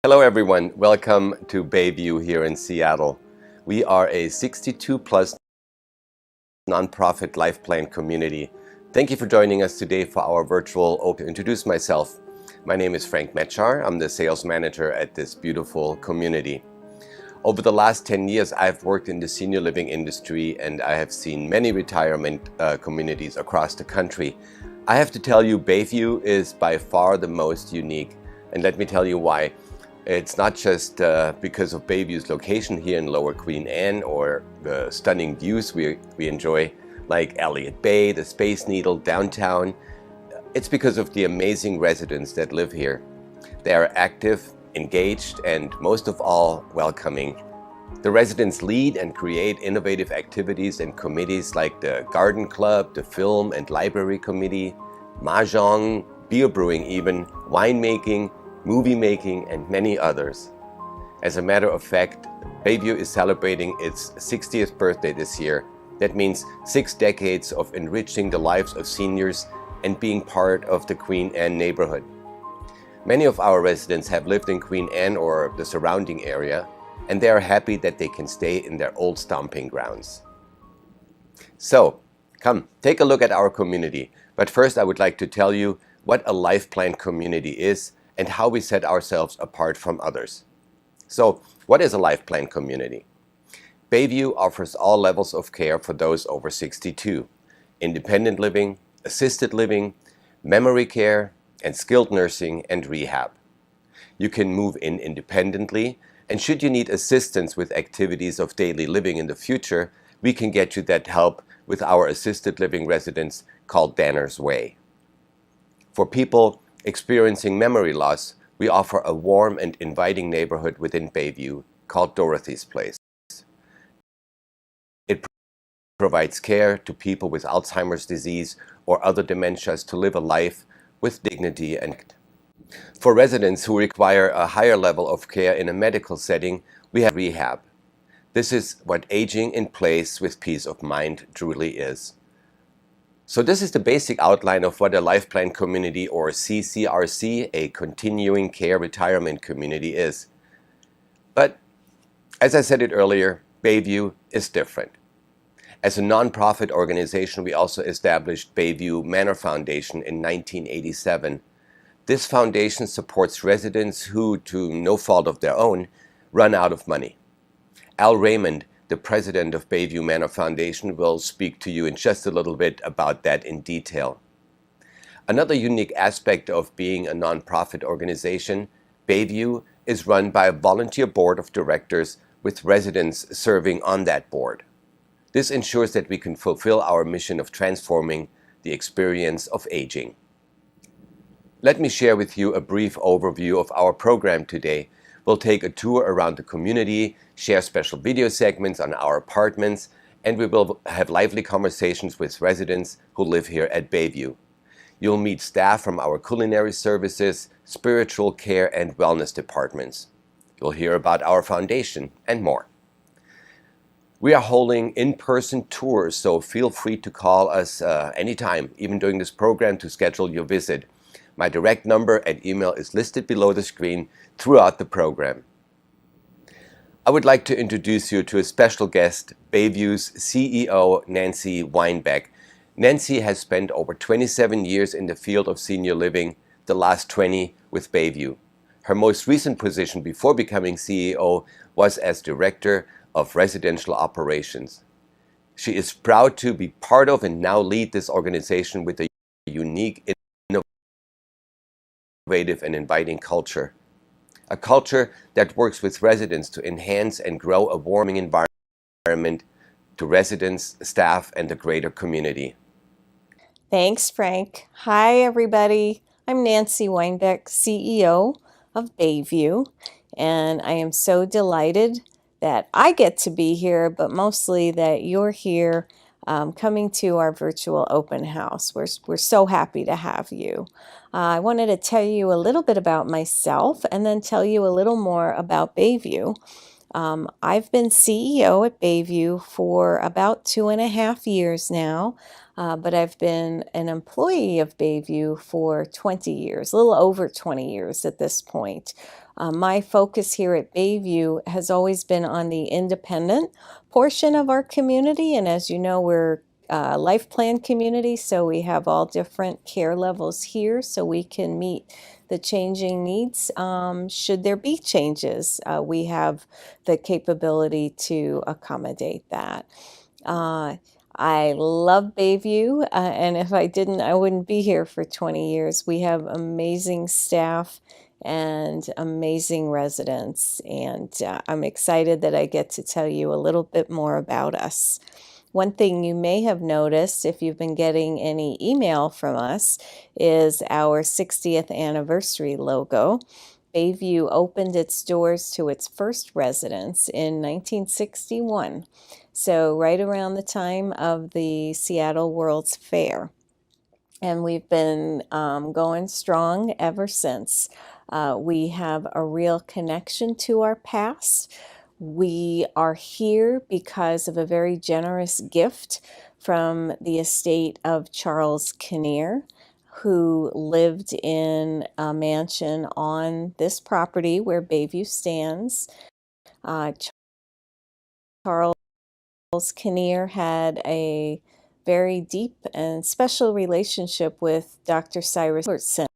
Hello everyone, welcome to Bayview here in Seattle. We are a 62 plus nonprofit life plan community. Thank you for joining us today for our virtual open. To introduce myself, my name is Frank Metchar. I'm the sales manager at this beautiful community. Over the last 10 years, I've worked in the senior living industry and I have seen many retirement communities across the country. I have to tell you, Bayview is by far the most unique, and let me tell you why. It's not just because of Bayview's location here in Lower Queen Anne or the stunning views we enjoy, like Elliott Bay, the Space Needle, downtown. It's because of the amazing residents that live here. They are active, engaged, and most of all, welcoming. The residents lead and create innovative activities and committees like the Garden Club, the Film and Library Committee, Mahjong, beer brewing even, winemaking, movie making, and many others. As a matter of fact, Bayview is celebrating its 60th birthday this year. That means 6 decades of enriching the lives of seniors and being part of the Queen Anne neighborhood. Many of our residents have lived in Queen Anne or the surrounding area, and they are happy that they can stay in their old stomping grounds. So, come, take a look at our community. But first I would like to tell you what a life plan community is and how we set ourselves apart from others. So, what is a life plan community? Bayview offers all levels of care for those over 62, independent living, assisted living, memory care, and skilled nursing and rehab. You can move in independently, and should you need assistance with activities of daily living in the future, we can get you that help with our assisted living residence called Danner's Way. For people experiencing memory loss, we offer a warm and inviting neighborhood within Bayview called Dorothy's Place. It provides care to people with Alzheimer's disease or other dementias to live a life with dignity and for residents who require a higher level of care in a medical setting, we have rehab. This is what aging in place with peace of mind truly is. So this is the basic outline of what a life plan community, or CCRC, a continuing care retirement community, is. But as I said it earlier, Bayview is different. As a nonprofit organization, we also established Bayview Manor Foundation in 1987. This foundation supports residents who, to no fault of their own, run out of money. Al Raymond, the president of Bayview Manor Foundation, will speak to you in just a little bit about that in detail. Another unique aspect of being a nonprofit organization, Bayview is run by a volunteer board of directors with residents serving on that board. This ensures that we can fulfill our mission of transforming the experience of aging. Let me share with you a brief overview of our program today. We'll take a tour around the community, share special video segments on our apartments, and we will have lively conversations with residents who live here at Bayview. You'll meet staff from our culinary services, spiritual care, and wellness departments. You'll hear about our foundation and more. We are holding in-person tours, so feel free to call us anytime, even during this program, to schedule your visit. My direct number and email is listed below the screen throughout the program. I would like to introduce you to a special guest, Bayview's CEO, Nancy Weinbeck. Nancy has spent over 27 years in the field of senior living, the last 20 with Bayview. Her most recent position before becoming CEO was as Director of Residential Operations. She is proud to be part of and now lead this organization with a unique, innovative, and inviting culture. A culture that works with residents to enhance and grow a warming environment to residents, staff, and the greater community. Thanks, Frank. Hi, everybody. I'm Nancy Weinbeck, CEO of Bayview, and I am so delighted that I get to be here, but mostly that you're here coming to our virtual open house. We're so happy to have you. I wanted to tell you a little bit about myself and then tell you a little more about Bayview. I've been CEO at Bayview for about 2.5 years now, but I've been an employee of Bayview for 20 years, a little over 20 years at this point. My focus here at Bayview has always been on the independent portion of our community, and as you know, we're a life plan community, so we have all different care levels here so we can meet the changing needs. Should there be changes, we have the capability to accommodate that. I love Bayview, and if I didn't, I wouldn't be here for 20 years. We have amazing staff and amazing residents, and I'm excited that I get to tell you a little bit more about us. One thing you may have noticed if you've been getting any email from us is our 60th anniversary logo. Bayview opened its doors to its first residents in 1961, so right around the time of the Seattle World's Fair. And we've been going strong ever since. We have a real connection to our past. We are here because of a very generous gift from the estate of Charles Kinnear, who lived in a mansion on this property where Bayview stands. Charles Kinnear had a very deep and special relationship with Dr. Cyrus Albertson,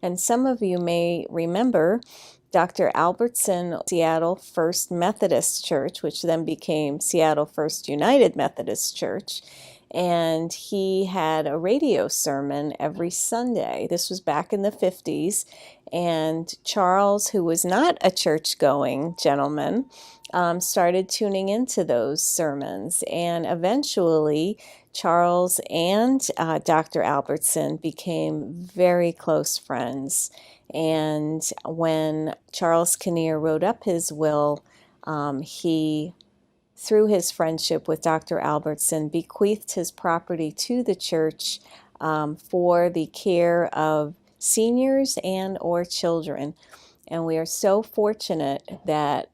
and some of you may remember Dr. Albertson, Seattle First Methodist Church, which then became Seattle First United Methodist Church, and he had a radio sermon every Sunday. This was back in the 50s, and Charles, who was not a church-going gentleman, started tuning into those sermons, and eventually Charles and Dr. Albertson became very close friends. And when Charles Kinnear wrote up his will, he, through his friendship with Dr. Albertson, bequeathed his property to the church for the care of seniors and or children. And we are so fortunate that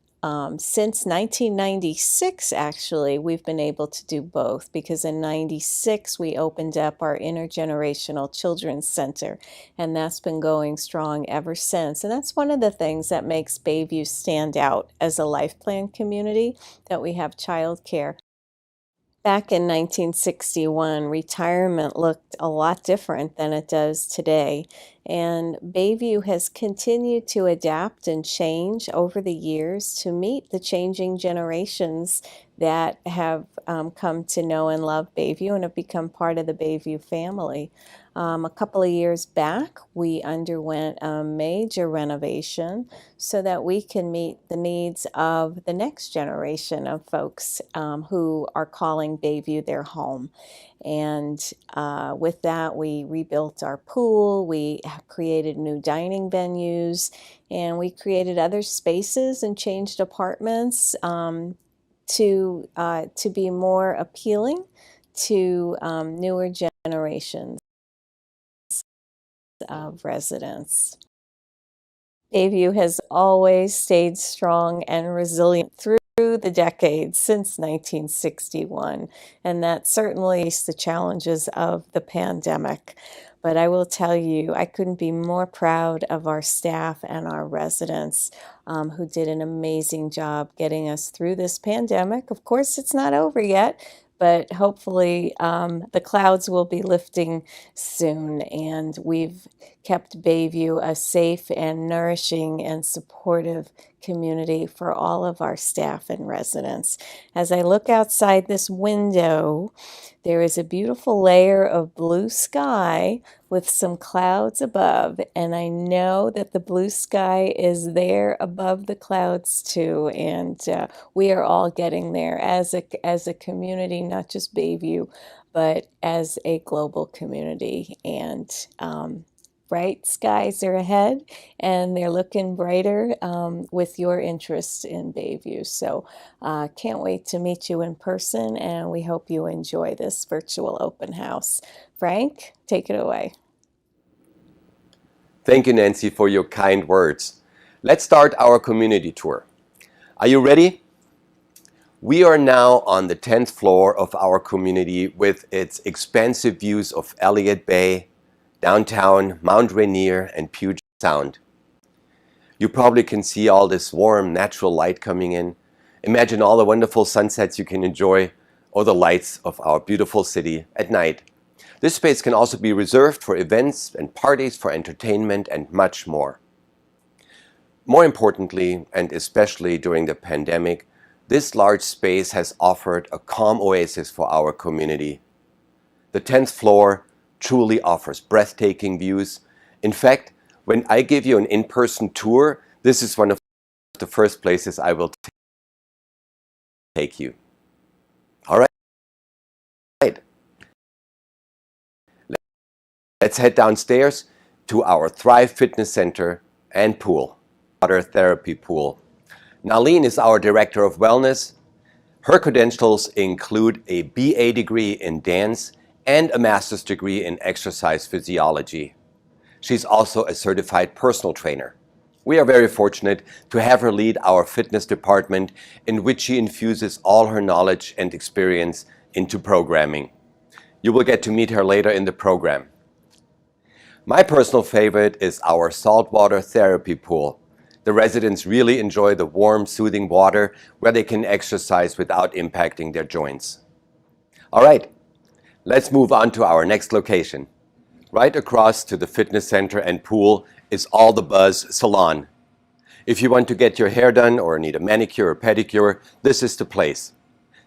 since 1996, actually, we've been able to do both, because in 96 we opened up our Intergenerational Children's Center, and that's been going strong ever since. And that's one of the things that makes Bayview stand out as a life plan community, that we have childcare. Back in 1961, retirement looked a lot different than it does today, and Bayview has continued to adapt and change over the years to meet the changing generations that have come to know and love Bayview and have become part of the Bayview family. A couple of years back, we underwent a major renovation so that we can meet the needs of the next generation of folks who are calling Bayview their home. And with that, we rebuilt our pool, we created new dining venues, and we created other spaces and changed apartments to be more appealing to newer generations of residents. Bayview has always stayed strong and resilient through the decades since 1961, and that certainly is the challenges of the pandemic. But I will tell you, I couldn't be more proud of our staff and our residents who did an amazing job getting us through this pandemic. Of course, it's not over yet, but hopefully the clouds will be lifting soon, and we've kept Bayview a safe and nourishing and supportive community for all of our staff and residents. As I look outside this window, there is a beautiful layer of blue sky with some clouds above, and I know that the blue sky is there above the clouds too, and we are all getting there as a community, not just Bayview, but as a global community. And bright skies are ahead, and they're looking brighter with your interest in Bayview. So can't wait to meet you in person, and we hope you enjoy this virtual open house. Frank, take it away. Thank you, Nancy, for your kind words. Let's start our community tour. Are you ready? We are now on the 10th floor of our community with its expansive views of Elliott Bay, downtown, Mount Rainier, and Puget Sound. You probably can see all this warm, natural light coming in. Imagine all the wonderful sunsets you can enjoy, or the lights of our beautiful city at night. This space can also be reserved for events and parties, for entertainment, and much more. More importantly, and especially during the pandemic, this large space has offered a calm oasis for our community. The 10th floor truly offers breathtaking views. In fact, when I give you an in-person tour, this is one of the first places I will take you. All right, let's head downstairs to our Thrive Fitness Center and pool, water therapy pool. Nalene is our Director of Wellness. Her credentials include a BA degree in dance and a master's degree in exercise physiology. She's also a certified personal trainer. We are very fortunate to have her lead our fitness department, in which she infuses all her knowledge and experience into programming. You will get to meet her later in the program. My personal favorite is our saltwater therapy pool. The residents really enjoy the warm, soothing water where they can exercise without impacting their joints. All right, let's move on to our next location. Right across to the fitness center and pool is All the Buzz Salon. If you want to get your hair done or need a manicure or pedicure, this is the place.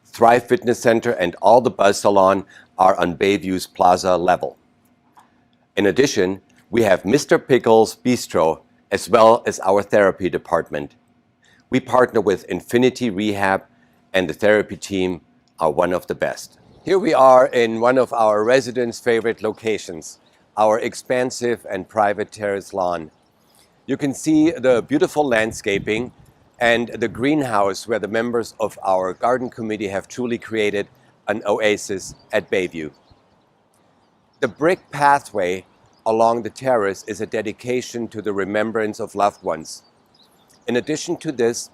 Thrive Fitness Center and All the Buzz Salon are on Bayview's Plaza level. In addition, we have Mr. Pickle's Bistro, as well as our therapy department. We partner with Infinity Rehab, and the therapy team are one of the best. Here we are in one of our residents' favorite locations, our expansive and private terrace lawn. You can see the beautiful landscaping and the greenhouse where the members of our garden committee have truly created an oasis at Bayview. The brick pathway along the terrace is a dedication to the remembrance of loved ones. In addition to this,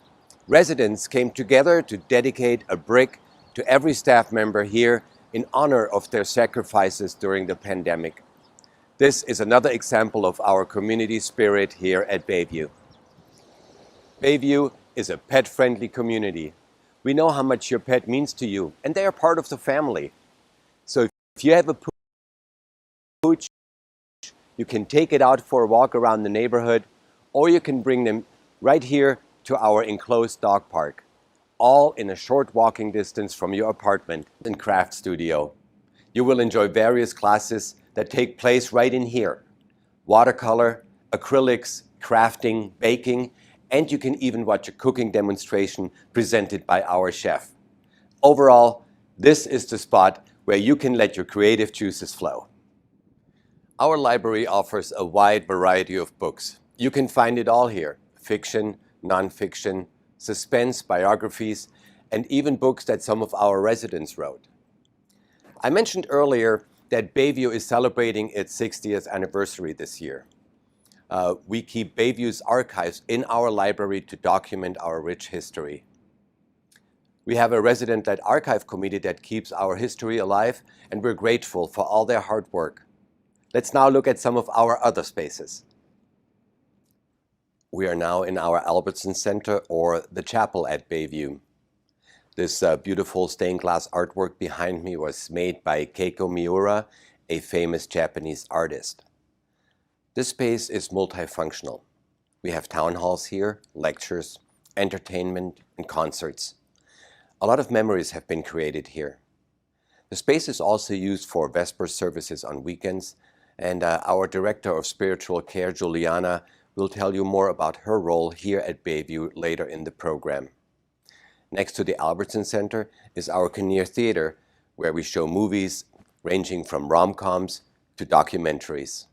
residents came together to dedicate a brick to every staff member here in honor of their sacrifices during the pandemic. This is another example of our community spirit here at Bayview. Bayview is a pet-friendly community. We know how much your pet means to you, and they are part of the family. So if you have a pooch, you can take it out for a walk around the neighborhood, or you can bring them right here to our enclosed dog park, all in a short walking distance from your apartment and craft studio. You will enjoy various classes that take place right in here: watercolor, acrylics, crafting, baking, and you can even watch a cooking demonstration presented by our chef. Overall, this is the spot where you can let your creative juices flow. Our library offers a wide variety of books. You can find it all here: fiction, nonfiction, suspense, biographies, and even books that some of our residents wrote. I mentioned earlier that Bayview is celebrating its 60th anniversary this year. We keep Bayview's archives in our library to document our rich history. We have a resident-led archive committee that keeps our history alive, and we're grateful for all their hard work. Let's now look at some of our other spaces. We are now in our Albertson Center, or the chapel at Bayview. This beautiful stained glass artwork behind me was made by Keiko Miura, a famous Japanese artist. This space is multifunctional. We have town halls here, lectures, entertainment, and concerts. A lot of memories have been created here. The space is also used for Vesper services on weekends, and our Director of Spiritual Care, Juliana, will tell you more about her role here at Bayview later in the program. Next to the Albertson Center is our Kinnear Theater, where we show movies ranging from rom-coms to documentaries.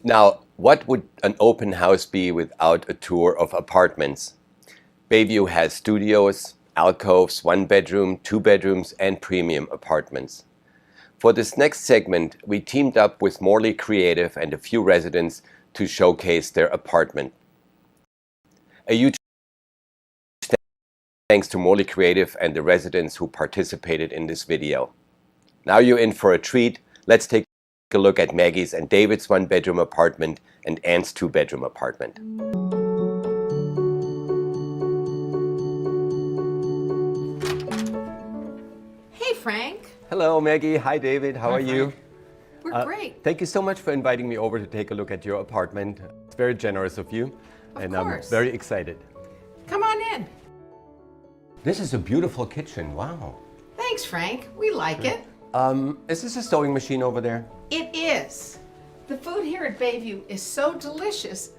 Now, what would an open house be without a tour of apartments? Bayview has studios, alcoves, one bedroom, two bedrooms, and premium apartments. For this next segment, we teamed up with Morley Creative and a few residents to showcase their apartment. A huge Thanks to Morley Creative and the residents who participated in this video. Now you're in for a treat. Let's take a look at Maggie's and David's 1-bedroom apartment and Ann's 2-bedroom apartment. Hey, Frank. Hello, Maggie. Hi, David. How are you? We're great. Thank you so much for inviting me over to take a look at your apartment. It's very generous of you, and course. I'm very excited. Come on in. This is a beautiful kitchen. Wow. Thanks, Frank. We like it. Is this a sewing machine over there? It is. The food here at Bayview is so delicious,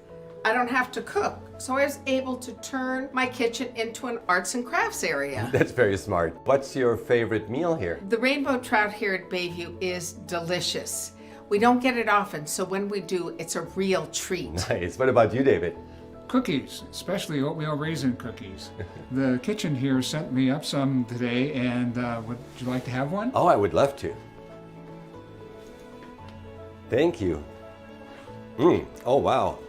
I don't have to cook. So I was able to turn my kitchen into an arts and crafts area. That's very smart. What's your favorite meal here? The rainbow trout here at Bayview is delicious. We don't get it often, so when we do, it's a real treat. Nice. What about you, David? Cookies, especially oatmeal raisin cookies. The kitchen here sent me up some today, and would you like to have one? Oh, I would love to. Thank you. Oh, wow.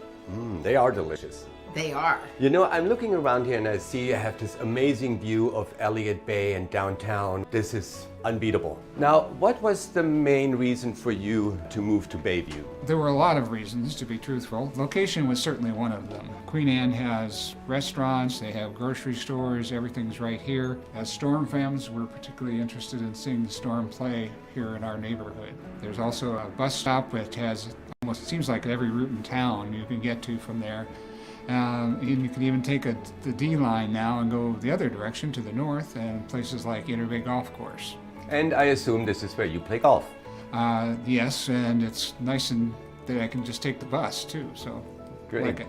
They are delicious. They are. You know, I'm looking around here and I see you have this amazing view of Elliott Bay and downtown. This is unbeatable. Now, what was the main reason for you to move to Bayview? There were a lot of reasons, to be truthful. Location was certainly one of them. Queen Anne has restaurants, they have grocery stores, everything's right here. As Storm fans, we're particularly interested in seeing the Storm play here in our neighborhood. There's also a bus stop which has almost seems like every route in town you can get to from there. And you can even take the D line now and go the other direction to the north and places like Inter Bay Golf Course. And I assume this is where you play golf. Yes, and it's nice and that I can just take the bus too, so Great. like it.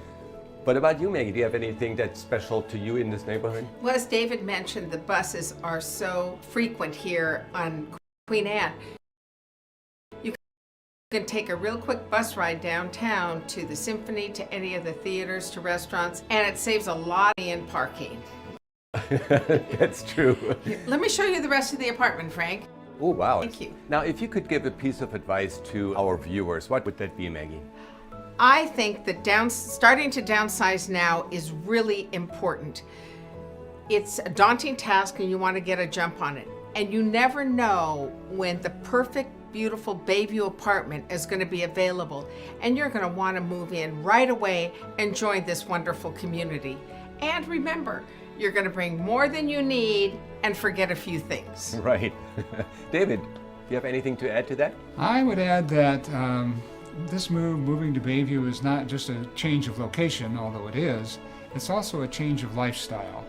What about you, Maggie? Do you have anything that's special to you in this neighborhood? Well, as David mentioned, the buses are so frequent here on Queen Anne. You can take a real quick bus ride downtown to the Symphony, to any of the theaters, to restaurants, and it saves a lot in parking. That's true. Here, let me show you the rest of the apartment, Frank. Oh, wow. Thank you. Now, if you could give a piece of advice to our viewers, what would that be, Maggie? I think that starting to downsize now is really important. It's a daunting task and you want to get a jump on it. And you never know when the perfect, beautiful Bayview apartment is going to be available. And you're going to want to move in right away and join this wonderful community. And remember, you're going to bring more than you need and forget a few things. Right. David, do you have anything to add to that? I would add that this moving to Bayview is not just a change of location, although it is, it's also a change of lifestyle.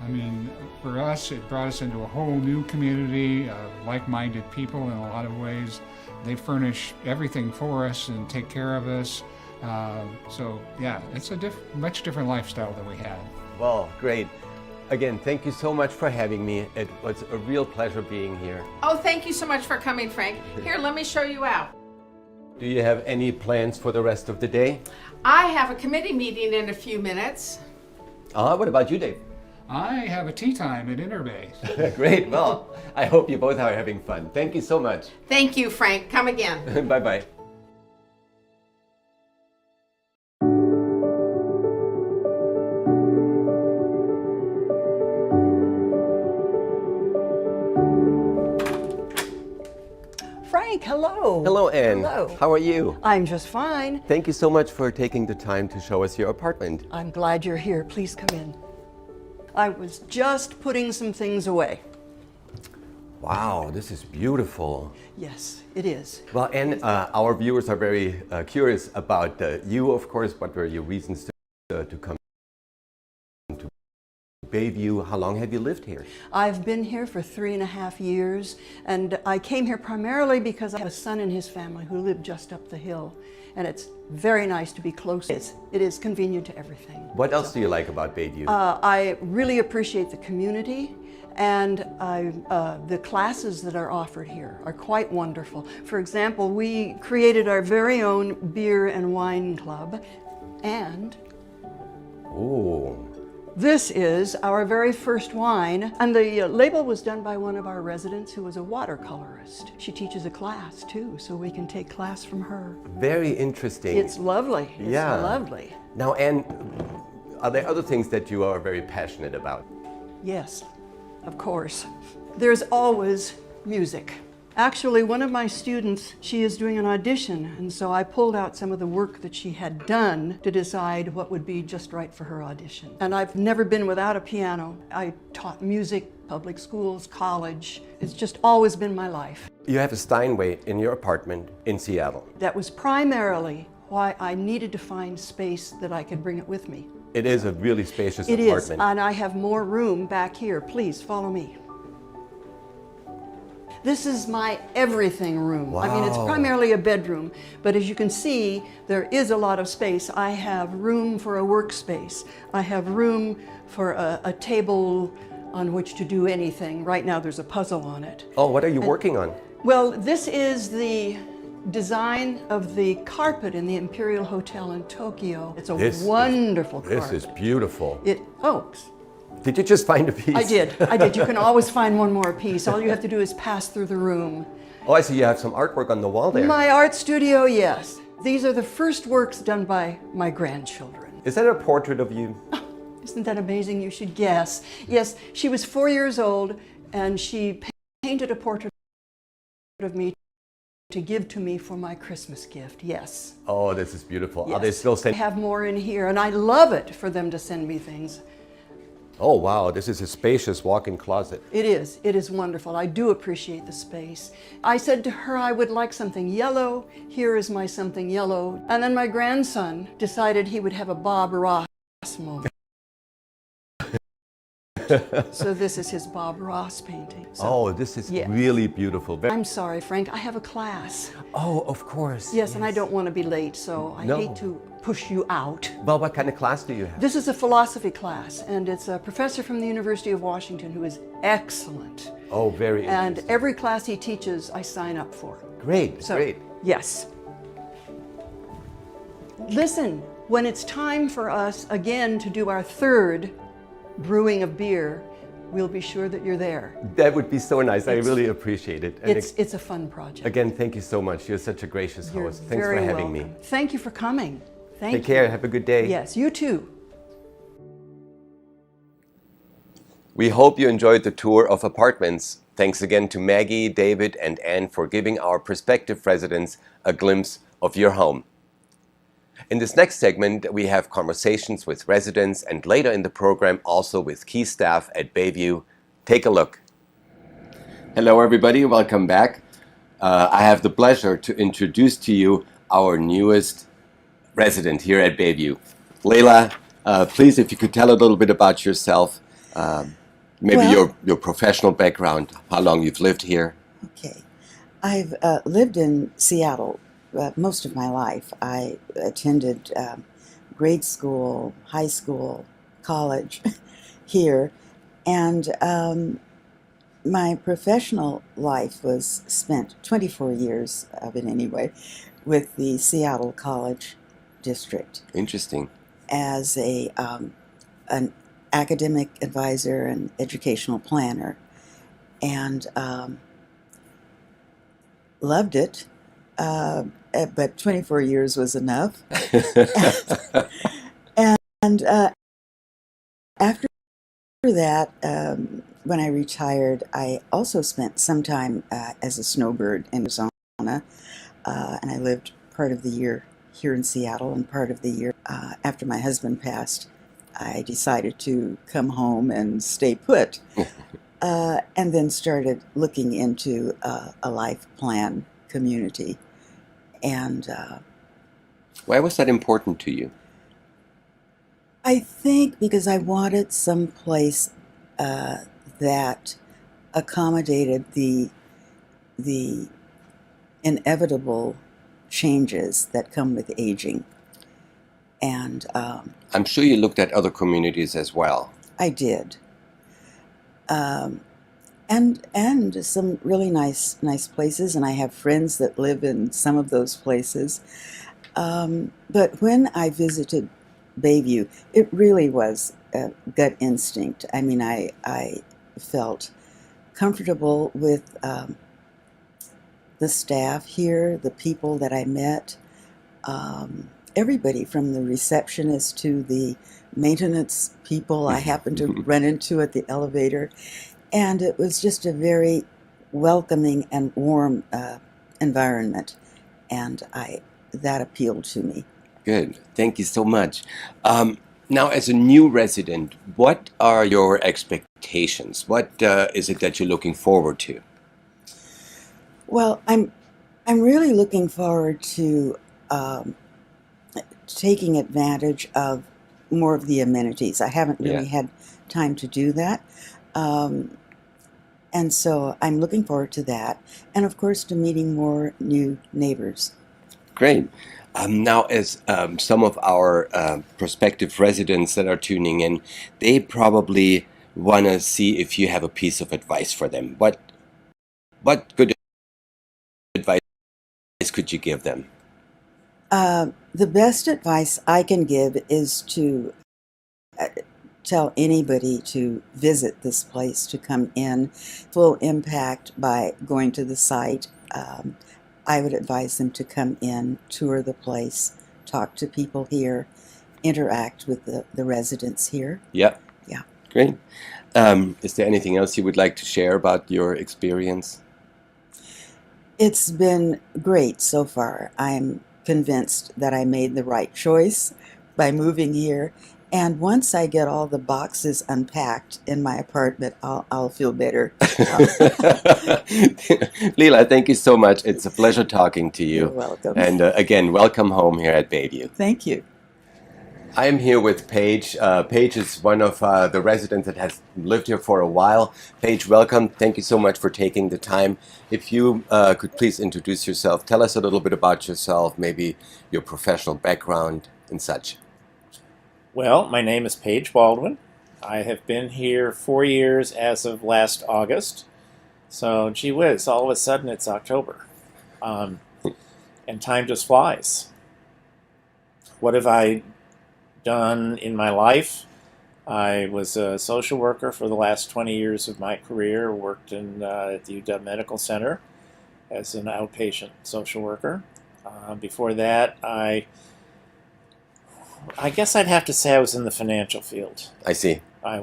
I mean, for us, it brought us into a whole new community of like-minded people in a lot of ways. They furnish everything for us and take care of us. So yeah, it's a much different lifestyle than we had. Well, great. Again, thank you so much for having me. It was a real pleasure being here. Oh, thank you so much for coming, Frank. Here, let me show you out. Do you have any plans for the rest of the day? I have a committee meeting in a few minutes. What about you, Dave? I have a tea time at Inter Bay. Great. Well, I hope you both are having fun. Thank you so much. Thank you, Frank. Come again. Bye-bye. Frank, hello. Hello, Anne. Hello. How are you? I'm just fine. Thank you so much for taking the time to show us your apartment. I'm glad you're here. Please come in. I was just putting some things away. Wow, this is beautiful. Yes, it is. Well, Anne, our viewers are very curious about you, of course. What were your reasons to come to Bayview? How long have you lived here? I've been here for 3.5 years, and I came here primarily because I have a son and his family who live just up the hill, and it's very nice to be close. It is convenient to everything. What else do you like about Bayview? I really appreciate the community, and the classes that are offered here are quite wonderful. For example, we created our very own beer and wine club, and Oh. this is our very first wine, and the label was done by one of our residents who was a watercolorist. She teaches a class too, so we can take class from her. Very interesting. It's lovely. It's Yeah. lovely. Now, Anne, are there other things that you are very passionate about? Yes, of course. There's always music. Actually, one of my students, she is doing an audition, and so I pulled out some of the work that she had done to decide what would be just right for her audition. And I've never been without a piano. I taught music, public schools, college. It's just always been my life. You have a Steinway in your apartment in Seattle. That was primarily why I needed to find space that I could bring it with me. It is a really spacious It is, apartment. and I have more room back here. Please follow me. This is my everything room. I mean, it's Wow. primarily a bedroom, but as you can see, there is a lot of space. I have room for a workspace. I have room for a table on which to do anything. Right now, there's a puzzle on it. Oh, what are you working on? Well, this is the design of the carpet in the Imperial Hotel in Tokyo. It's a wonderful carpet. This is beautiful. Did you just find a piece? I did. You can always find one more piece. All you have to do is pass through the room. Oh, I see you have some artwork on the wall there. My art studio, yes. These are the first works done by my grandchildren. Is that a portrait of you? Isn't that amazing? You should guess. Yes, she was 4 years old, and she painted a portrait of me to give to me for my Christmas gift, yes. Oh, this is beautiful. Yes. Are they still I sending? have more in here, and I love it for them to send me things. Oh, wow, this is a spacious walk-in closet. It is wonderful. I do appreciate the space. I said to her I would like something yellow. Here is my something yellow. And then my grandson decided he would have a Bob Ross moment. So this is his Bob Ross painting. So, this is yes. really beautiful. I'm sorry, Frank, I have a class. Oh, of course. Yes, and I don't want to be late, so I No. hate to push you out. Well, what kind of class do you have? This is a philosophy class, and it's a professor from the University of Washington who is excellent. Oh, very And interesting. every class he teaches, I sign up for. Great, So, great. yes. Listen, when it's time for us again to do our third brewing of beer, we'll be sure that you're there. That would be so nice. I really appreciate it. And It's a fun project. again, thank you so much. You're such a gracious You're host. Thanks for very having welcome. me. Thank you for coming. Thank you. Take care. Have a good day. Yes, you too. We hope you enjoyed the tour of apartments. Thanks again to Maggie, David, and Anne for giving our prospective residents a glimpse of your home. In this next segment, we have conversations with residents and later in the program also with key staff at Bayview. Take a look. Hello everybody, welcome back. I have the pleasure to introduce to you our newest resident here at Bayview. Leila, please if you could tell a little bit about yourself, maybe Well- your professional background, how long you've lived here. Okay. I've lived in Seattle most of my life. I attended grade school, high school, college here, and my professional life was spent 24 years of it anyway with the Seattle College District Interesting. as an academic advisor and educational planner, and loved it. But 24 years was enough. And after that, when I retired, I also spent some time as a snowbird in Arizona, and I lived part of the year here in Seattle and part of the year after my husband passed. I decided to come home and stay put, and then started looking into a life plan community. And Why was that important to you? I think because I wanted some place that accommodated the inevitable changes that come with aging. And I'm sure you looked at other communities as well. I did. And some really nice places, and I have friends that live in some of those places. But when I visited Bayview, it really was a gut instinct. I mean, I felt comfortable with the staff here, the people that I met, everybody from the receptionist to the maintenance people I happened to run into at the elevator. And it was just a very welcoming and warm environment. And that appealed to me. Good. Thank you so much. Now, as a new resident, what are your expectations? What is it that you're looking forward to? Well, I'm really looking forward to taking advantage of more of the amenities. I haven't really had time to do that. And so I'm looking forward to that. And of course, to meeting more new neighbors. Great. Now, as some of our prospective residents that are tuning in, they probably want to see if you have a piece of advice for them. What good advice could you give them? The best advice I can give is to tell anybody to visit this place, to come in. Full impact by going to the site. I would advise them to come in, tour the place, talk to people here, interact with the residents here. Yeah. Yeah. Great. Is there anything else you would like to share about your experience? It's been great so far. I'm convinced that I made the right choice by moving here. And once I get all the boxes unpacked in my apartment, I'll feel better. Leela, thank you so much. It's a pleasure talking to you. You're welcome. And again, welcome home here at Bayview. Thank you. I am here with Paige. Paige is one of the residents that has lived here for a while. Paige, welcome. Thank you so much for taking the time. If you could please introduce yourself, tell us a little bit about yourself, maybe your professional background and such. Well, my name is Paige Baldwin. I have been here 4 years as of last August. So, gee whiz, all of a sudden it's October. And time just flies. What have I done in my life? I was a social worker for the last 20 years of my career, worked at the UW Medical Center as an outpatient social worker. Before that, I guess I'd have to say I was in the financial field. I see. I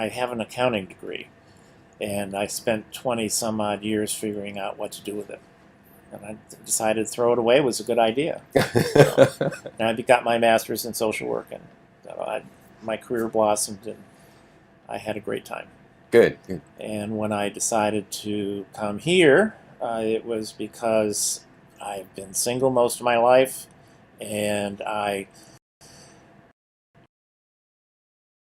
have an accounting degree, and I spent 20 some odd years figuring out what to do with it. And I decided to throw it away was a good idea. And I got my master's in social work, and my career blossomed, and I had a great time. Good. And when I decided to come here, it was because I've been single most of my life, and I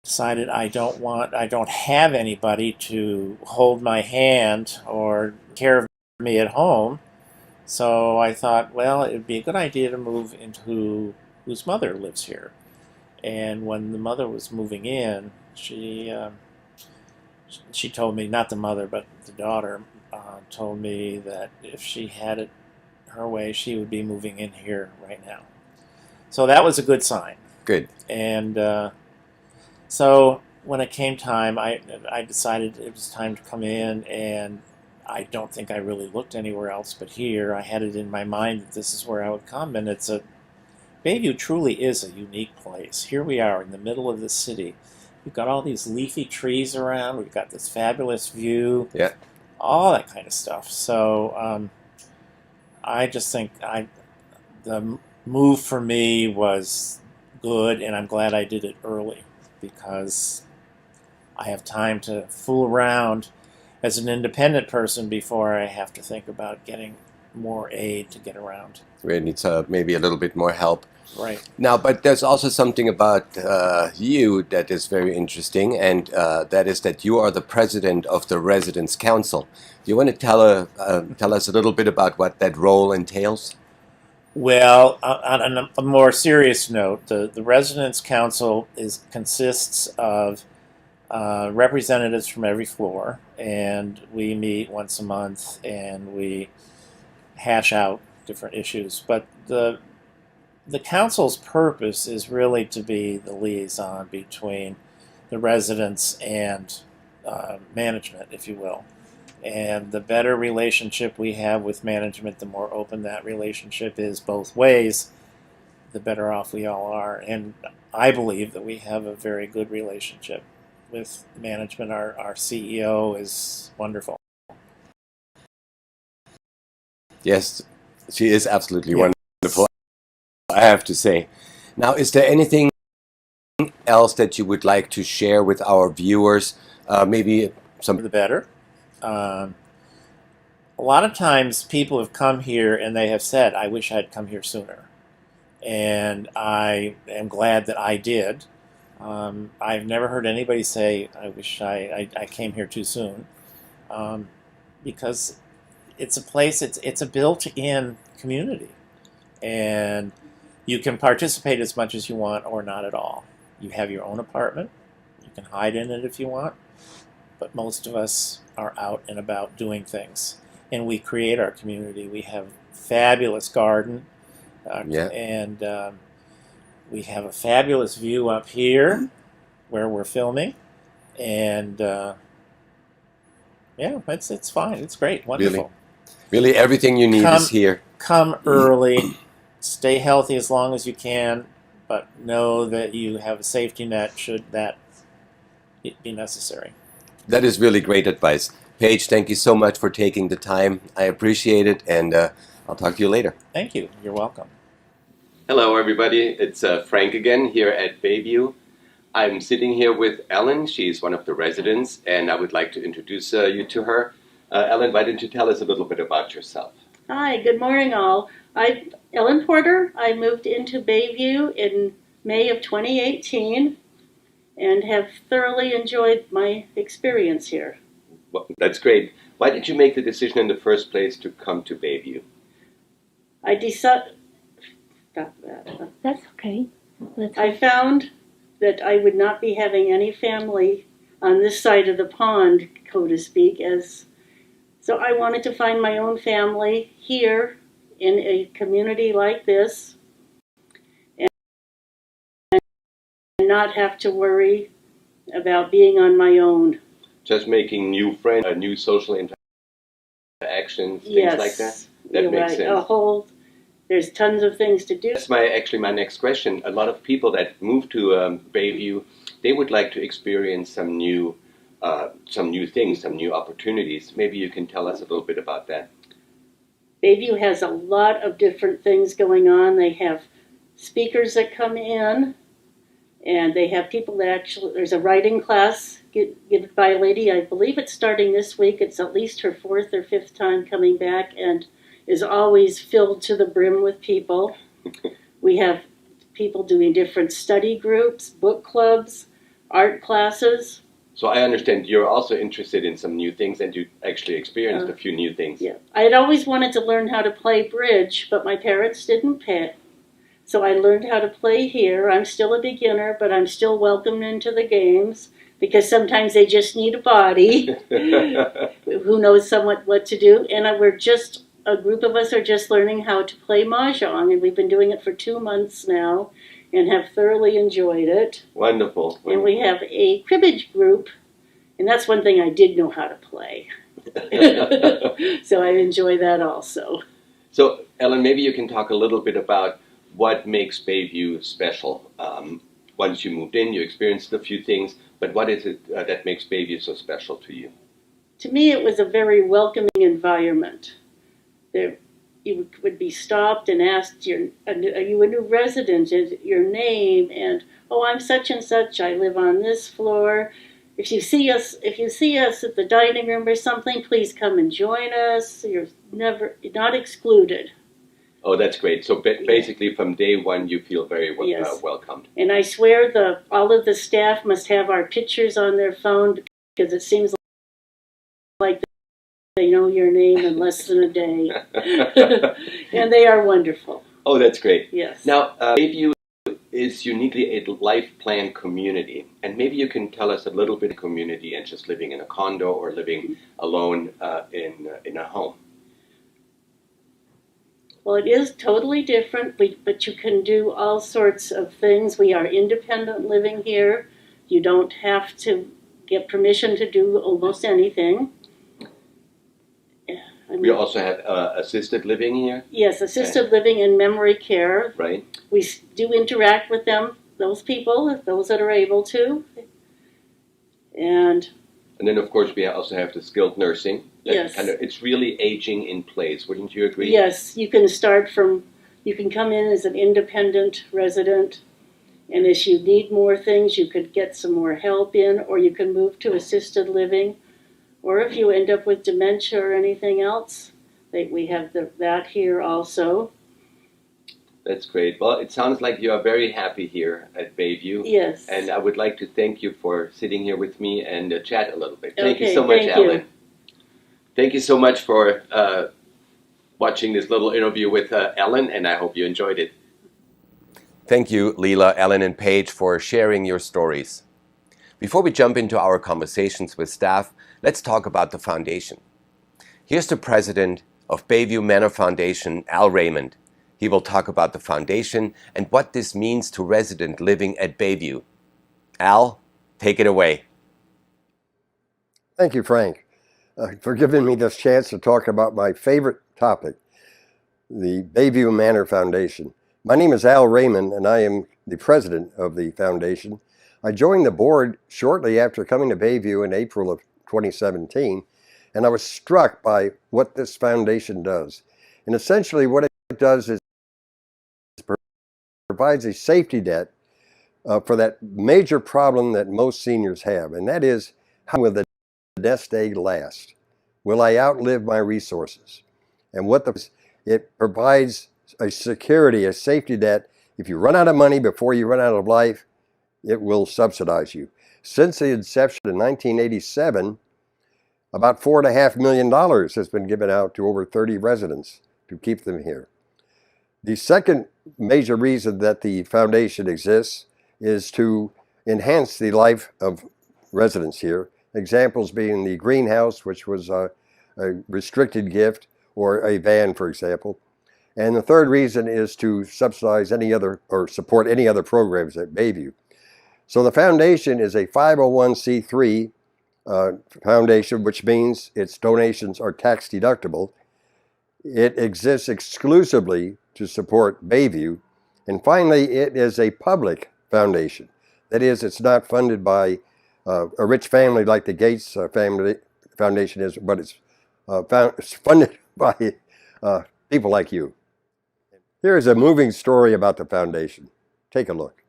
decided I don't have anybody to hold my hand or care of me at home. So I thought, well, it would be a good idea to move into whose mother lives here. And when the mother was moving in, she told me, not the mother, but the daughter, told me that if she had it her way, she would be moving in here right now. So that was a good sign. Good. And so when it came time, I decided it was time to come in, and I don't think I really looked anywhere else but here. I had it in my mind that this is where I would come, and Bayview truly is a unique place. Here we are in the middle of the city. We've got all these leafy trees around. We've got this fabulous view. Yeah. All that kind of stuff. So I just think the move for me was good, and I'm glad I did it early because I have time to fool around as an independent person before I have to think about getting more aid to get around. We need maybe a little bit more help. Right. Now, but there's also something about you that is very interesting, and that is that you are the president of the Residents' Council. Do you want to tell us a little bit about what that role entails? Well, on a more serious note, the Residents' Council consists of representatives from every floor, and we meet once a month, and we hash out different issues. But the council's purpose is really to be the liaison between the residents and management, if you will. And the better relationship we have with management, the more open that relationship is both ways, the better off we all are. And I believe that we have a very good relationship with management. Our CEO is wonderful. Yes, she is absolutely Yeah. wonderful, I have to say. Now, is there anything else that you would like to share with our viewers? Maybe some... The better. A lot of times people have come here and they have said, I wish I'd come here sooner. And I am glad that I did. I've never heard anybody say, I wish I came here too soon. Because it's a place, it's a built-in community. And you can participate as much as you want or not at all. You have your own apartment. You can hide in it if you want. But most of us are out and about doing things. And we create our community. We have fabulous garden. And we have a fabulous view up here where we're filming. And yeah, it's fine. It's great. Wonderful. Really everything you need is here. Come early. Stay healthy as long as you can. But know that you have a safety net should that be necessary. That is really great advice. Paige, thank you so much for taking the time. I appreciate it, and I'll talk to you later. Thank you. You're welcome. Hello, everybody. It's Frank again here at Bayview. I'm sitting here with Ellen. She's one of the residents, and I would like to introduce you to her. Ellen, why don't you tell us a little bit about yourself? Hi, good morning all. I'm Ellen Porter. I moved into Bayview in May of 2018 and have thoroughly enjoyed my experience here. Well, that's great. Why did you make the decision in the first place to come to Bayview? I decided... Stop that. That's okay. I found that I would not be having any family on this side of the pond, so to speak, so I wanted to find my own family here in a community like this and not have to worry about being on my own. Just making new friends, new social interactions, things Yes, like that? That you're makes right. sense. There's tons of things to do. That's actually my next question. A lot of people that move to Bayview, they would like to experience some new things, some new opportunities. Maybe you can tell us a little bit about that. Bayview has a lot of different things going on. They have speakers that come in, and they have people that actually, there's a writing class given by a lady, I believe it's starting this week. It's at least her 4th or 5th time coming back and is always filled to the brim with people. We have people doing different study groups, book clubs, art classes. So I understand you're also interested in some new things, and you actually experienced a few new things. Yeah, I had always wanted to learn how to play bridge, but my parents didn't pay. So I learned how to play here. I'm still a beginner, but I'm still welcomed into the games because sometimes they just need a body who knows somewhat what to do. And a group of us are just learning how to play mahjong, and we've been doing it for 2 months now and have thoroughly enjoyed it. Wonderful. And we have a cribbage group, and that's one thing I did know how to play. So I enjoy that also. So, Ellen, maybe you can talk a little bit about what makes Bayview special. Once you moved in, you experienced a few things, but what is it that makes Bayview so special to you? To me, it was a very welcoming environment. You would be stopped and asked, are you a new resident, your name, and, oh, I'm such and such, I live on this floor. If you see us at the dining room or something, please come and join us. You're not excluded. Oh, that's great. So basically from day one, you feel very Yes. welcomed. And I swear all of the staff must have our pictures on their phone because it seems like they know your name in less than a day. And they are wonderful. Oh, that's great. Yes. Now, Bayview is uniquely a life plan community. And maybe you can tell us a little bit of community and just living in a condo or living alone in a home. Well, it is totally different, but you can do all sorts of things. We are independent living here. You don't have to get permission to do almost anything. We also have assisted living here. Yes, assisted living and memory care. Right. we do interact with them, those people, those that are able to. And then, of course, we also have the skilled nursing. Yes. It's really aging in place. Wouldn't you agree? Yes, you can come in as an independent resident, and as you need more things, you could get some more help in, or you can move to assisted living. Or if you end up with dementia or anything else, we have that here also. That's great. Well, it sounds like you are very happy here at Bayview. Yes. And I would like to thank you for sitting here with me and chat a little bit. Thank you Okay, so much, thank you. Ellen. Thank you so much for watching this little interview with Ellen, and I hope you enjoyed it. Thank you, Leela, Ellen, and Paige, for sharing your stories. Before we jump into our conversations with staff, let's talk about the foundation. Here's the president of Bayview Manor Foundation, Al Raymond. He will talk about the foundation and what this means to residents living at Bayview. Al, take it away. Thank you, Frank, for giving me this chance to talk about my favorite topic, the Bayview Manor Foundation. My name is Al Raymond, and I am the president of the foundation. I joined the board shortly after coming to Bayview in April of 2017, and I was struck by what this foundation does. And essentially what it does is provides a safety net for that major problem that most seniors have, and that is, how will the nest egg last? Will I outlive my resources? And it provides a security, a safety net. If you run out of money before you run out of life, it will subsidize you. Since the inception in 1987, about $4.5 million has been given out to over 30 residents to keep them here. The second major reason that the foundation exists is to enhance the life of residents here. Examples being the greenhouse, which was a restricted gift, or a van, for example. And the third reason is to subsidize any other or support any other programs at Bayview. So the foundation is a 501c3 foundation, which means its donations are tax deductible. It exists exclusively to support Bayview. And finally, it is a public foundation. That is, it's not funded by a rich family like the Gates family foundation is, but it's funded by people like you. Here is a moving story about the foundation. Take a look.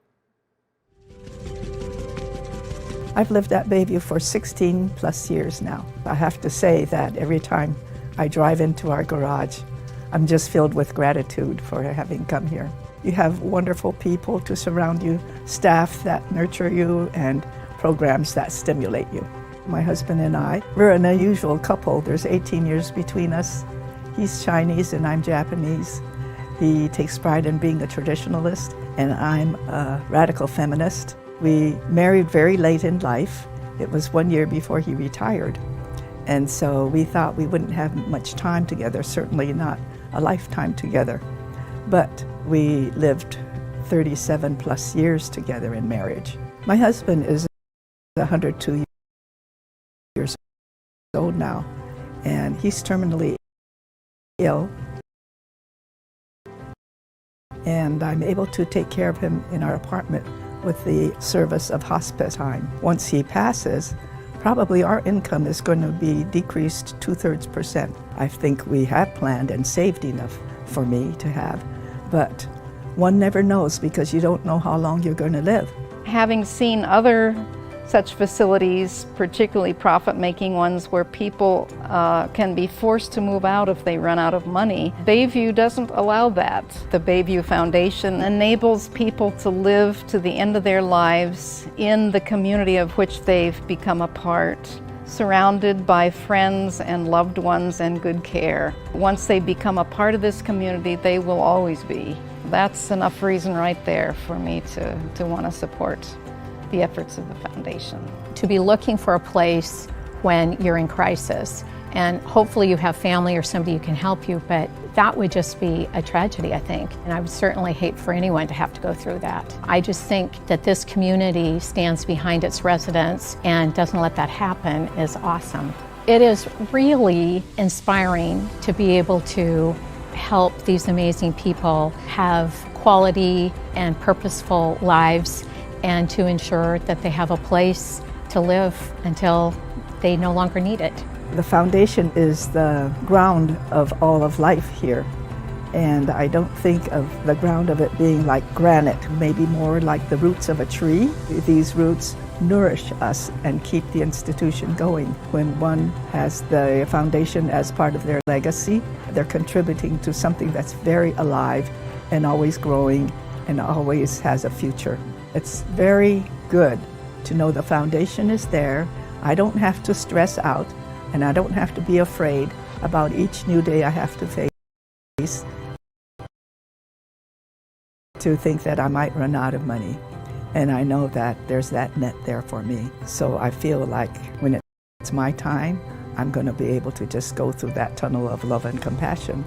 I've lived at Bayview for 16 plus years now. I have to say that every time I drive into our garage, I'm just filled with gratitude for having come here. You have wonderful people to surround you, staff that nurture you, and programs that stimulate you. My husband and I, we're an unusual couple. There's 18 years between us. He's Chinese and I'm Japanese. He takes pride in being a traditionalist, and I'm a radical feminist. We married very late in life. It was 1 year before he retired. And so we thought we wouldn't have much time together, certainly not a lifetime together. But we lived 37 plus years together in marriage. My husband is 102 years old now, and he's terminally ill. And I'm able to take care of him in our apartment with the service of hospice time. Once he passes, probably our income is going to be decreased 2/3%. I think we have planned and saved enough for me to have, but one never knows because you don't know how long you're going to live. Having seen other such facilities, particularly profit-making ones where people can be forced to move out if they run out of money, Bayview doesn't allow that. The Bayview Foundation enables people to live to the end of their lives in the community of which they've become a part, surrounded by friends and loved ones and good care. Once they become a part of this community, they will always be. That's enough reason right there for me to want to support the efforts of the foundation. To be looking for a place when you're in crisis, and hopefully you have family or somebody who can help you, but that would just be a tragedy, I think. And I would certainly hate for anyone to have to go through that. I just think that this community stands behind its residents and doesn't let that happen is awesome. It is really inspiring to be able to help these amazing people have quality and purposeful lives, and to ensure that they have a place to live until they no longer need it. The foundation is the ground of all of life here. And I don't think of the ground of it being like granite, maybe more like the roots of a tree. These roots nourish us and keep the institution going. When one has the foundation as part of their legacy, they're contributing to something that's very alive and always growing and always has a future. It's very good to know the foundation is there. I don't have to stress out, and I don't have to be afraid about each new day I have to face, to think that I might run out of money. And I know that there's that net there for me. So I feel like when it's my time, I'm going to be able to just go through that tunnel of love and compassion.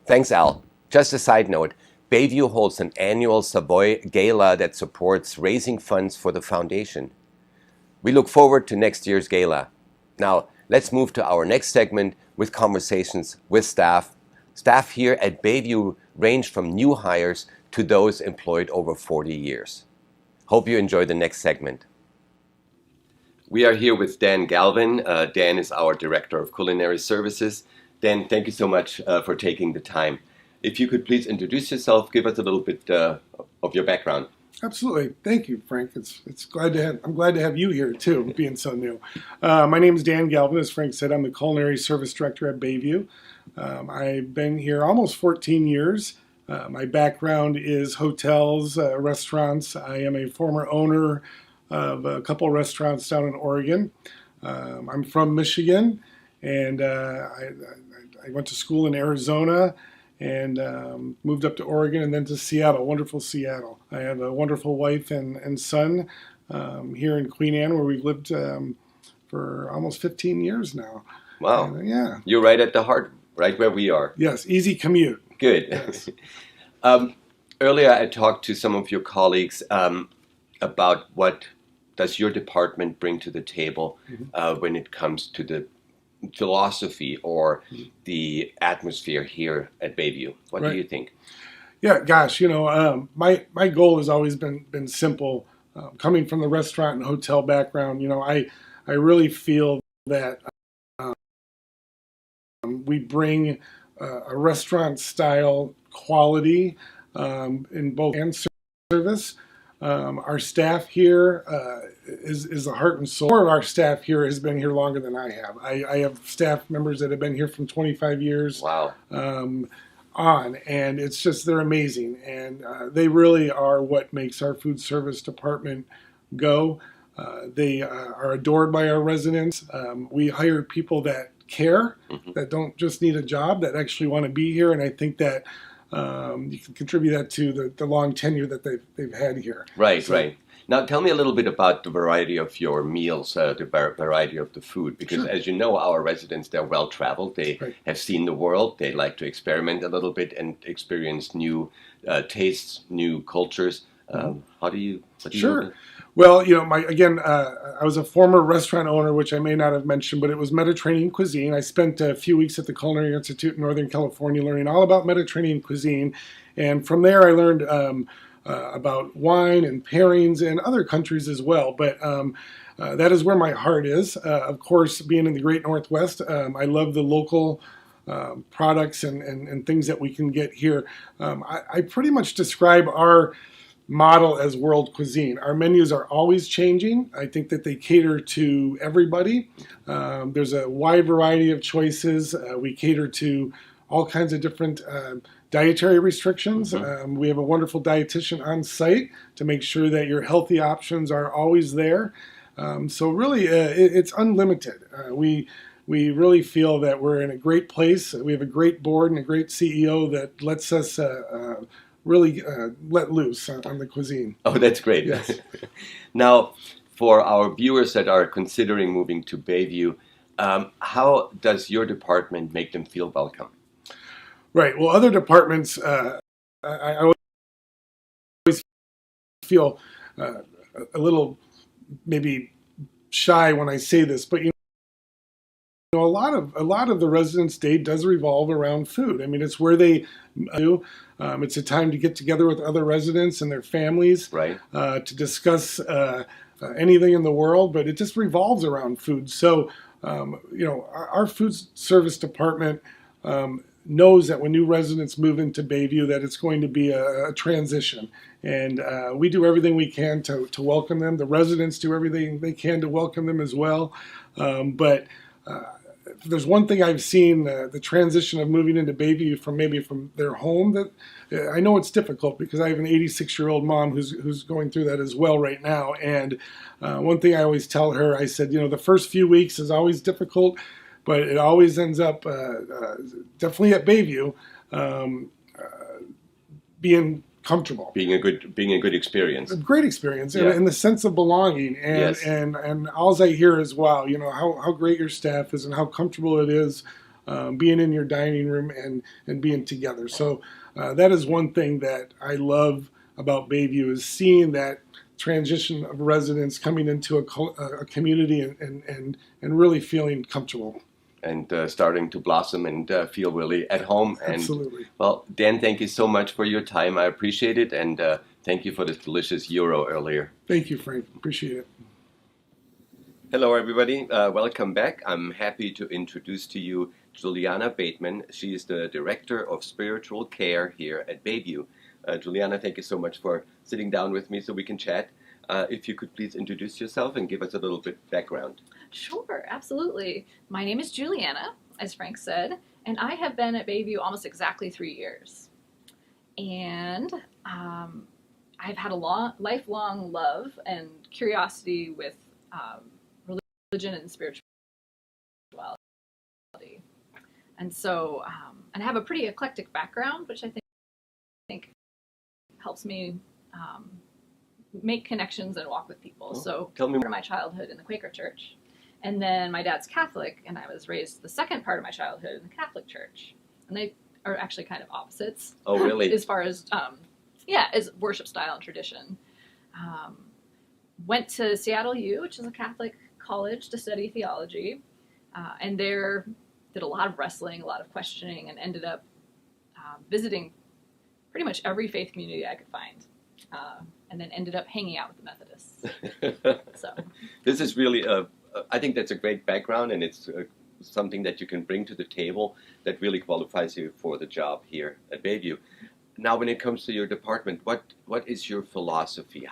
Thanks, Al. Just a side note, Bayview holds an annual Savoy Gala that supports raising funds for the foundation. We look forward to next year's gala. Now, let's move to our next segment with conversations with staff. Staff here at Bayview range from new hires to those employed over 40 years. Hope you enjoy the next segment. We are here with Dan Galvin. Dan is our Director of Culinary Services. Dan, thank you so much for taking the time. If you could please introduce yourself, give us a little bit of your background. Absolutely. Thank you, Frank. I'm glad to have you here too, being so new. My name is Dan Galvin. As Frank said, I'm the Culinary Service Director at Bayview. I've been here almost 14 years. My background is hotels, restaurants. I am a former owner of a couple of restaurants down in Oregon. I'm from Michigan, and I went to school in Arizona and moved up to Oregon and then to Seattle, wonderful Seattle. I have a wonderful wife and son here in Queen Anne, where we've lived for almost 15 years now. Wow. And, yeah. You're right at the heart, right where we are. Yes, easy commute. Good. Yes. Earlier I talked to some of your colleagues about what does your department bring to the table when it comes to the philosophy or the atmosphere here at Bayview. What do you think? Yeah, gosh, my goal has always been simple. Coming from the restaurant and hotel background, I really feel that we bring a restaurant style quality in both and service. Our staff here is the heart and soul. More of our staff here has been here longer than I have. I have staff members that have been here from 25 years on, and it's just, they're amazing. And they really are what makes our food service department go. They are adored by our residents. We hire people that care, that don't just need a job, that actually want to be here. And I think that you can contribute that to the long tenure that they've had here. Right. Now tell me a little bit about the variety of your meals, the variety of the food, because as you know, our residents, they're well-traveled. They have seen the world. They like to experiment a little bit and experience new tastes, new cultures. What do you do? Well, I was a former restaurant owner, which I may not have mentioned, but it was Mediterranean cuisine. I spent a few weeks at the Culinary Institute in Northern California learning all about Mediterranean cuisine. And from there, I learned about wine and pairings and other countries as well. But that is where my heart is. Of course, being in the Great Northwest, I love the local products and things that we can get here. I pretty much describe our model as world cuisine. Our menus are always changing. I think that they cater to everybody. There's a wide variety of choices. We cater to all kinds of different dietary restrictions. We have a wonderful dietitian on site to make sure that your healthy options are always there. So really, it's unlimited. We really feel that we're in a great place. We have a great board and a great CEO that lets us really let loose on the cuisine. Oh, that's great. Yes. Now, for our viewers that are considering moving to Bayview, how does your department make them feel welcome? Right. Well, other departments, I always feel a little maybe shy when I say this, but a lot of the residents' day does revolve around food. I mean, it's where they do. It's a time to get together with other residents and their families, Right. To discuss anything in the world, but it just revolves around food. So, our food service department knows that when new residents move into Bayview, that it's going to be a transition, and we do everything we can to welcome them. The residents do everything they can to welcome them as well, but. If there's one thing I've seen, the transition of moving into Bayview from their home, that I know it's difficult because I have an 86-year-old mom who's going through that as well right now. And one thing I always tell her, I said, the first few weeks is always difficult, but it always ends up definitely at Bayview being comfortable, being a good experience, a great experience, yeah. and the sense of belonging, and yes. and all I hear is, wow, how great your staff is and how comfortable it is being in your dining room and being together. So that is one thing that I love about Bayview, is seeing that transition of residents coming into a community and really feeling comfortable. And starting to blossom and feel really at home. And, absolutely. Well, Dan, thank you so much for your time. I appreciate it. And thank you for this delicious gyro earlier. Thank you, Frank. Appreciate it. Hello, everybody. Welcome back. I'm happy to introduce to you Juliana Bateman. She is the Director of Spiritual Care here at Bayview. Juliana, thank you so much for sitting down with me so we can chat. If you could please introduce yourself and give us a little bit background. Sure, absolutely. My name is Juliana, as Frank said, and I have been at Bayview almost exactly 3 years. And I've had a lifelong love and curiosity with religion and spirituality. And so, and I have a pretty eclectic background, which I think helps me make connections and walk with people. Oh, so, tell me part of my childhood in the Quaker Church. And then my dad's Catholic, and I was raised the second part of my childhood in the Catholic Church. And they are actually kind of opposites. Oh, really? As far as, as worship style and tradition. Went to Seattle U, which is a Catholic college, to study theology. And there did a lot of wrestling, a lot of questioning, and ended up visiting pretty much every faith community I could find. And then ended up hanging out with the Methodists. So this is really I think that's a great background, and it's something that you can bring to the table that really qualifies you for the job here at Bayview. Now, when it comes to your department, what is your philosophy?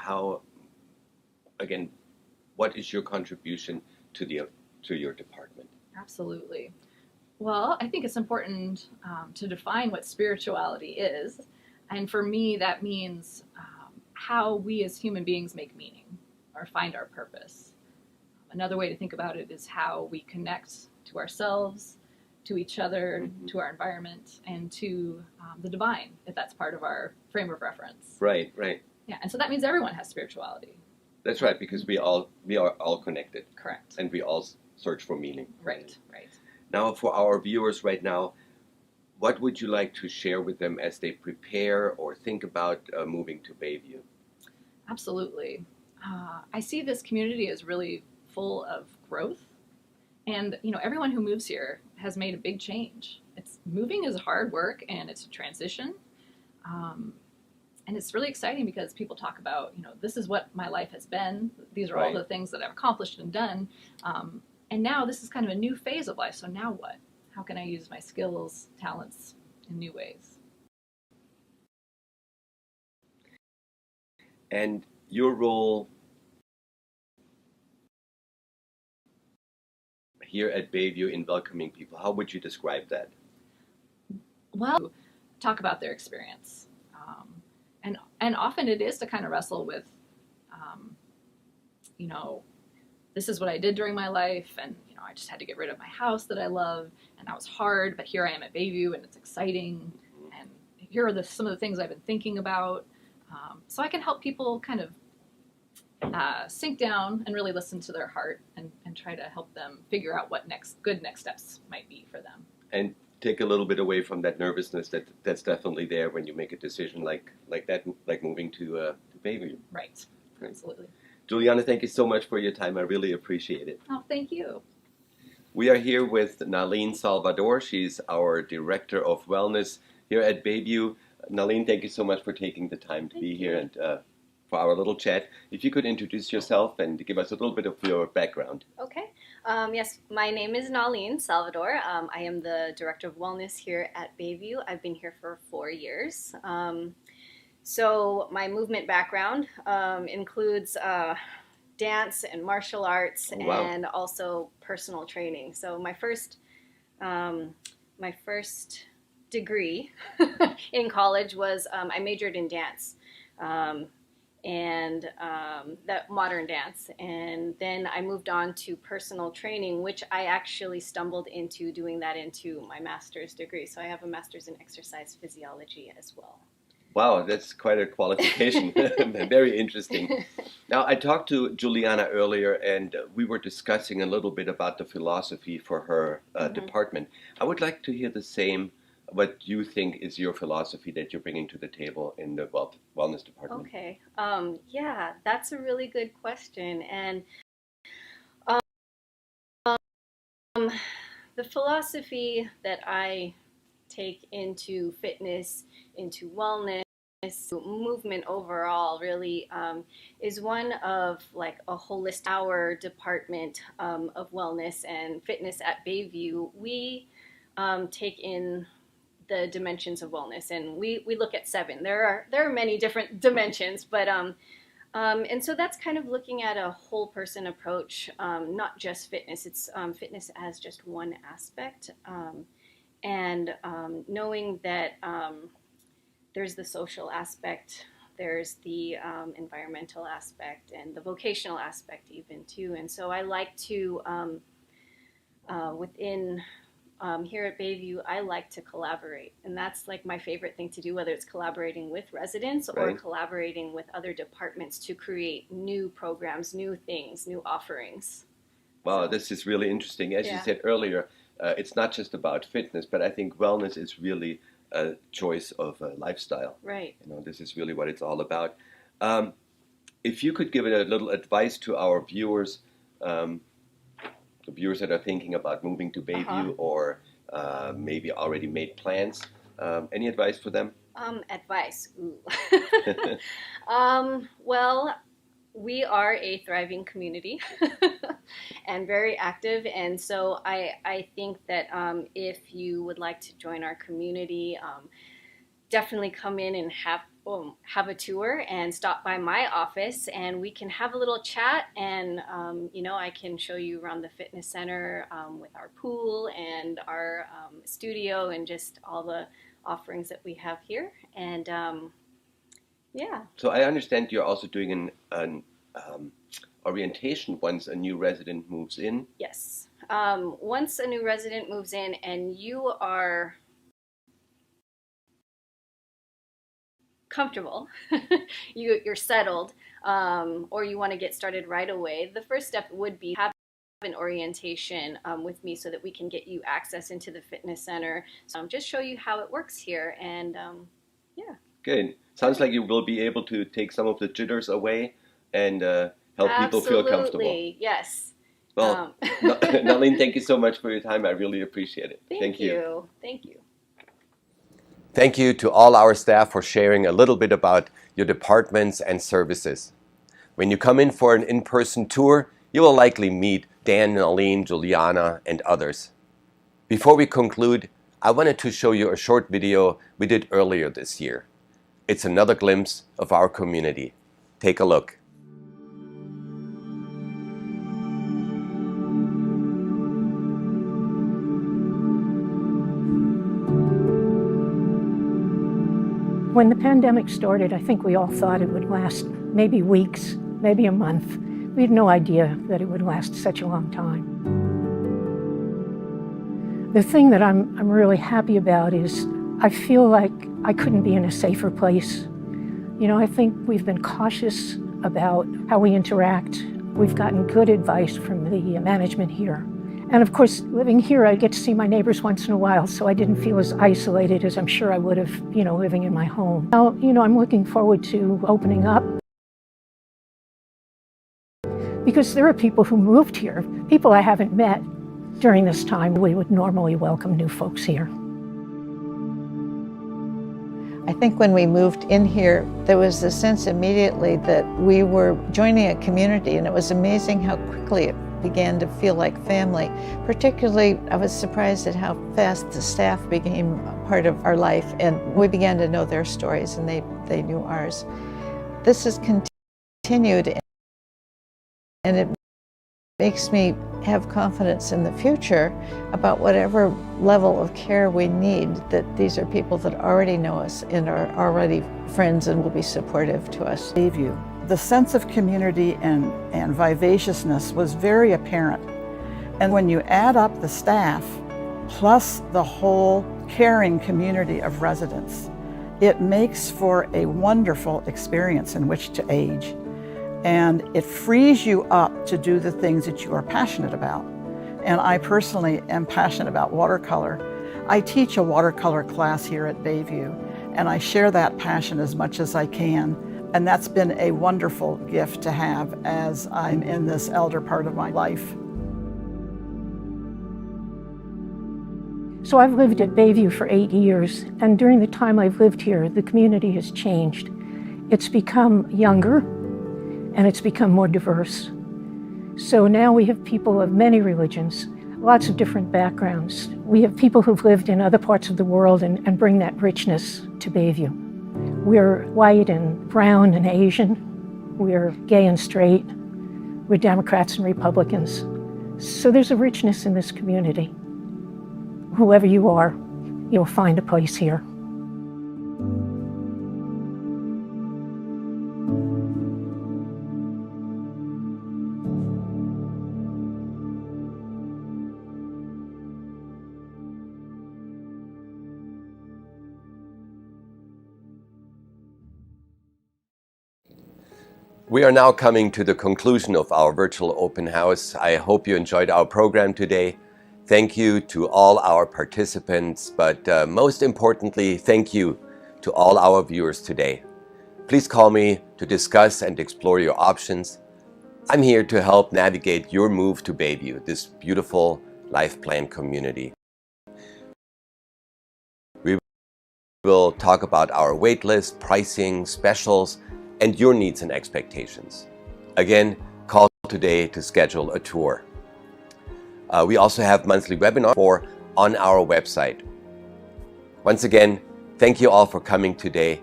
What is your contribution to your department? Absolutely. Well, I think it's important to define what spirituality is, and for me, that means how we as human beings make meaning or find our purpose. Another way to think about it is how we connect to ourselves, to each other, to our environment, and to the divine, if that's part of our frame of reference. Right. Yeah, and so that means everyone has spirituality. That's right, because we are all connected. Correct. And we all search for meaning. Right. Now, for our viewers right now, what would you like to share with them as they prepare or think about moving to Bayview? Absolutely. I see this community as really full of growth, and everyone who moves here has made a big change. Moving is hard work, and it's a transition, and it's really exciting because people talk about this is what my life has been. These are all the things that I've accomplished and done, and now this is kind of a new phase of life. So now what? How can I use my skills, talents in new ways? And your role here at Bayview in welcoming people, how would you describe that? Well, talk about their experience. And often it is to kind of wrestle with, this is what I did during my life, and I just had to get rid of my house that I love, and that was hard, but here I am at Bayview, and it's exciting, and here are some of the things I've been thinking about. So I can help people kind of sink down and really listen to their heart and try to help them figure out what good next steps might be for them. And take a little bit away from that nervousness that's definitely there when you make a decision like that, like moving to Bayview. Right. Great. Absolutely. Juliana, thank you so much for your time. I really appreciate it. Oh, thank you. We are here with Nalene Salvador. She's our Director of Wellness here at Bayview. Nalene, thank you so much for taking the time to be here and for our little chat. If you could introduce yourself and give us a little bit of your background. Okay. Yes, my name is Nalene Salvador. I am the Director of Wellness here at Bayview. I've been here for 4 years. So my movement background includes dance and martial arts, wow. and also personal training. So my first degree in college was I majored in dance. And that modern dance, and then I moved on to personal training, which I actually stumbled into doing that into my master's degree. So I have a master's in exercise physiology as well. Wow, that's quite a qualification. Very interesting. Now, I talked to Juliana earlier, and we were discussing a little bit about the philosophy for her department. I would like to hear the same. What you think is your philosophy that you're bringing to the table in the wellness department? Okay. Yeah, that's a really good question. And the philosophy that I take into fitness, into wellness, movement overall, really is one of like a holistic. Our department of wellness and fitness at Bayview, we take in the dimensions of wellness, and we look at 7. There are many different dimensions, but and so that's kind of looking at a whole person approach, not just fitness. It's fitness as just one aspect, and knowing that there's the social aspect, there's the environmental aspect, and the vocational aspect even too. And so I like to within here at Bayview, I like to collaborate, and that's like my favorite thing to do, whether it's collaborating with residents or collaborating with other departments to create new programs, new things, new offerings. Wow, this is really interesting. As you said earlier, it's not just about fitness, but I think wellness is really a choice of a lifestyle. Right. You know, this is really what it's all about. If you could give it a little advice to our viewers, the viewers that are thinking about moving to Bayview or maybe already made plans. Any advice for them? Advice. Ooh. Well, we are a thriving community and very active. And so I think that if you would like to join our community, definitely come in and have a tour and stop by my office, and we can have a little chat, and you know, I can show you around the fitness center with our pool and our studio and just all the offerings that we have here. And yeah. So I understand you're also doing an orientation once a new resident moves in. Yes. Once a new resident moves in and you are comfortable, you're settled, or you want to get started right away, the first step would be have an orientation with me so that we can get you access into the fitness center. So just show you how it works here, and yeah. Good. Sounds like you will be able to take some of the jitters away and help people feel comfortable. Absolutely, yes. Well, Nalene, thank you so much for your time. I really appreciate it. Thank you. Thank you. Thank you to all our staff for sharing a little bit about your departments and services. When you come in for an in-person tour, you will likely meet Dan, Nalene, Juliana, and others. Before we conclude, I wanted to show you a short video we did earlier this year. It's another glimpse of our community. Take a look. When the pandemic started, I think we all thought it would last maybe weeks, maybe a month. We had no idea that it would last such a long time. The thing that I'm really happy about is I feel like I couldn't be in a safer place. You know, I think we've been cautious about how we interact. We've gotten good advice from the management here. And of course, living here, I get to see my neighbors once in a while, so I didn't feel as isolated as I'm sure I would have, you know, living in my home. Now, you know, I'm looking forward to opening up because there are people who moved here, people I haven't met during this time. We would normally welcome new folks here. I think when we moved in here, there was the sense immediately that we were joining a community, and it was amazing how quickly it began to feel like family. Particularly, I was surprised at how fast the staff became part of our life, and we began to know their stories, and they knew ours. This has continued, and it makes me have confidence in the future about whatever level of care we need, that these are people that already know us and are already friends and will be supportive to us. Bayview. The sense of community and vivaciousness was very apparent. And when you add up the staff plus the whole caring community of residents, it makes for a wonderful experience in which to age. And it frees you up to do the things that you are passionate about. And I personally am passionate about watercolor. I teach a watercolor class here at Bayview, and I share that passion as much as I can. And that's been a wonderful gift to have as I'm in this elder part of my life. So I've lived at Bayview for 8 years, and during the time I've lived here, the community has changed. It's become younger, and it's become more diverse. So now we have people of many religions, lots of different backgrounds. We have people who've lived in other parts of the world and bring that richness to Bayview. We're white and brown and Asian. We're gay and straight. We're Democrats and Republicans. So there's a richness in this community. Whoever you are, you'll find a place here. We are now coming to the conclusion of our virtual open house. I hope you enjoyed our program today. Thank you to all our participants, but most importantly, thank you to all our viewers today. Please call me to discuss and explore your options. I'm here to help navigate your move to Bayview, this beautiful life plan community. We will talk about our waitlist, pricing, specials, and your needs and expectations. Again, call today to schedule a tour. We also have monthly webinars on our website. Once again, thank you all for coming today.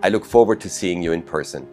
I look forward to seeing you in person.